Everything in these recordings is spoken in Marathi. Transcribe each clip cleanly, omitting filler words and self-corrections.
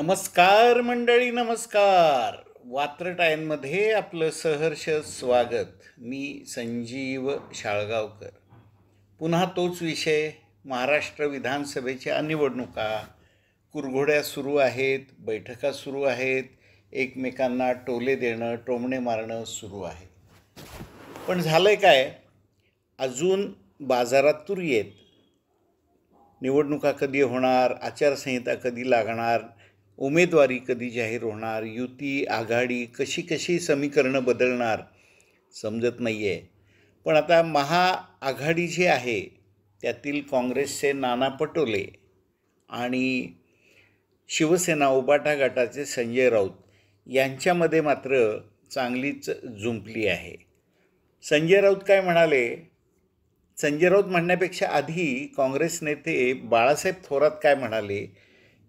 नमस्कार मंडळी, नमस्कार. वात्रटायनमध्ये आपलं सहर्ष स्वागत. मी संजीव शाळगावकर. पुन्हा तोच विषय, महाराष्ट्र विधानसभेच्या निवडणुका. कुरघोड्या सुरू आहेत, बैठका सुरू आहेत, एकमेकांना टोले देणं, टोमणे मारणं सुरू आहे. पण झालंय काय, अजून बाजारात तुरी आहेत. निवडणुका कधी होणार, आचारसंहिता कधी लागणार, उमेदवारी कधी जाहीर होणार, युती आघाडी कशी कशी समीकरणं बदलणार समजत नाही आहे. पण आता महाआघाडी जी आहे त्यातील काँग्रेसचे नाना पटोले आणि शिवसेना उबाटा गटाचे संजय राऊत यांच्यामध्ये मात्र चांगलीच जुंपली आहे. संजय राऊत काय म्हणाले? संजय राऊत म्हणण्यापेक्षा आधी काँग्रेस नेते बाळासाहेब थोरात काय म्हणाले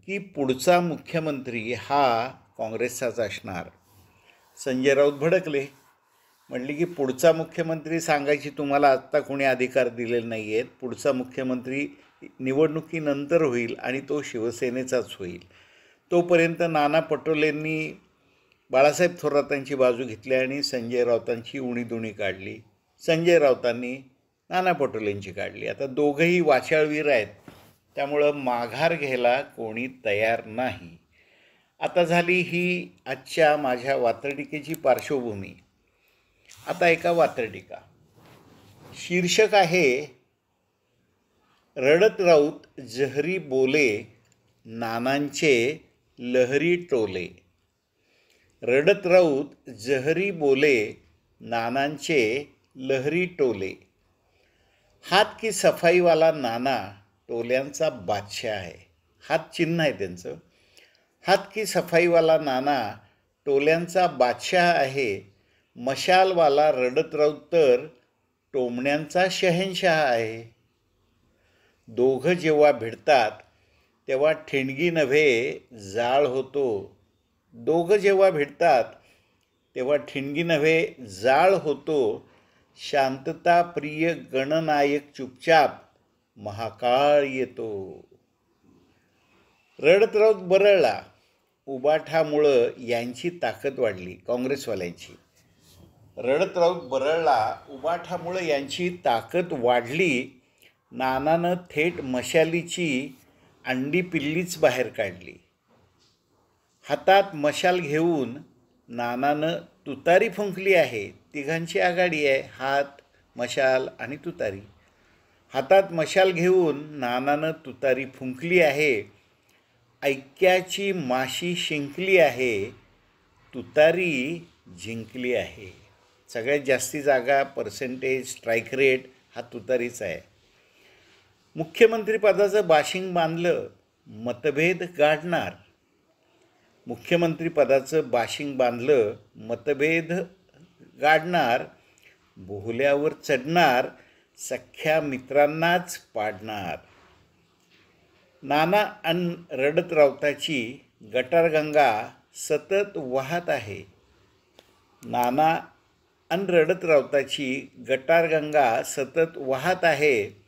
की पुढचा मुख्यमंत्री हा काँग्रेसचाच असणार. संजय राऊत भडकले, म्हणले की पुढचा मुख्यमंत्री सांगायची तुम्हाला आत्ता कोणी अधिकार दिलेले नाही आहेत. पुढचा मुख्यमंत्री निवडणुकीनंतर होईल आणि तो शिवसेनेचाच होईल. तोपर्यंत नाना पटोलेंनी बाळासाहेब थोरातांची बाजू घेतली आणि संजय राऊतांची उणीधुणी काढली. संजय राऊतांनी नाना पटोलेंची काढली. आता दोघंही वाचाळवीर आहेत, त्यामुळं माघार घ्यायला कोणी तयार नाही. आता झाली ही आजच्या माझ्या वात्रटिकेची पार्श्वभूमी. आता एका वात्रटिका, शीर्षक आहे रडत राऊत जहरी बोले, नानांचे लहरी टोले. रडत राऊत जहरी बोले, नानांचे लहरी टोले. हात की सफाईवाला नाना टोल्यांचा बादशाह आहे. हात चिन्ह आहे त्यांचं. हात की सफाईवाला नाना टोल्यांचा बादशाह आहे. मशालवाला रडत राऊत तर टोमण्यांचा शहेनशाह आहे. दोघं जेव्हा भिडतात तेव्हा ठिणगी नव्हे जाळ होतो. दोघं जेव्हा भिडतात तेव्हा ठिणगी नव्हे जाळ होतो. शांतता प्रिय गणनायक चुपचाप महाकाळ येतो. रडत राऊत बरळला. उबाठामुळं यांची ताकद वाढली, काँग्रेसवाल्यांची. रडत राऊत बरळला, उबाठामुळं यांची ताकद वाढली. नानानं थेट मशालीची अंडी पिल्लीच बाहेर काढली. हातात मशाल घेऊन नानानं तुतारी फुंकली आहे. तिघांची आघाडी आहे, हात, मशाल आणि तुतारी. हातात मशाल घेऊन नानानं तुतारी फुंकली आहे. ऐक्याची माशी शिंकली आहे. तुतारी जिंकली आहे. सगळ्यात जास्ती जागा, पर्सेंटेज, स्ट्राईक रेट हा तुतारीचा आहे. मुख्यमंत्रीपदाचं बाशिंग बांधलं, मतभेद गाडणार. मुख्यमंत्रीपदाचं बाशिंग बांधलं, मतभेद गाडणार. बोहल्यावर चढणार, सख्या मित्रांनाच पाडणार. नाना अन रडत राऊताची गटारगंगा सतत वाहत आहे. नाना अन रडत राऊताची गटारगंगा सतत वाहत आहे.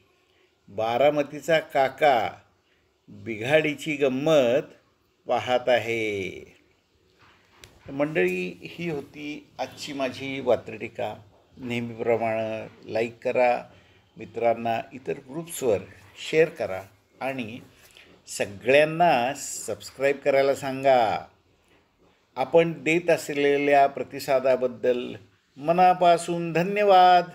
बारामतीचा काका बिघाडीची गंमत पाहत आहे. मंडळी, ही होती आजची माझी वात्रटिका. नेहमीप्रमाणे लाईक करा, मित्रांना इतर ग्रुप्सवर शेअर करा आणि सगळ्यांना सबस्क्राईब करायला सांगा. आपण देत असलेल्या प्रतिसादाबद्दल मनापासून धन्यवाद.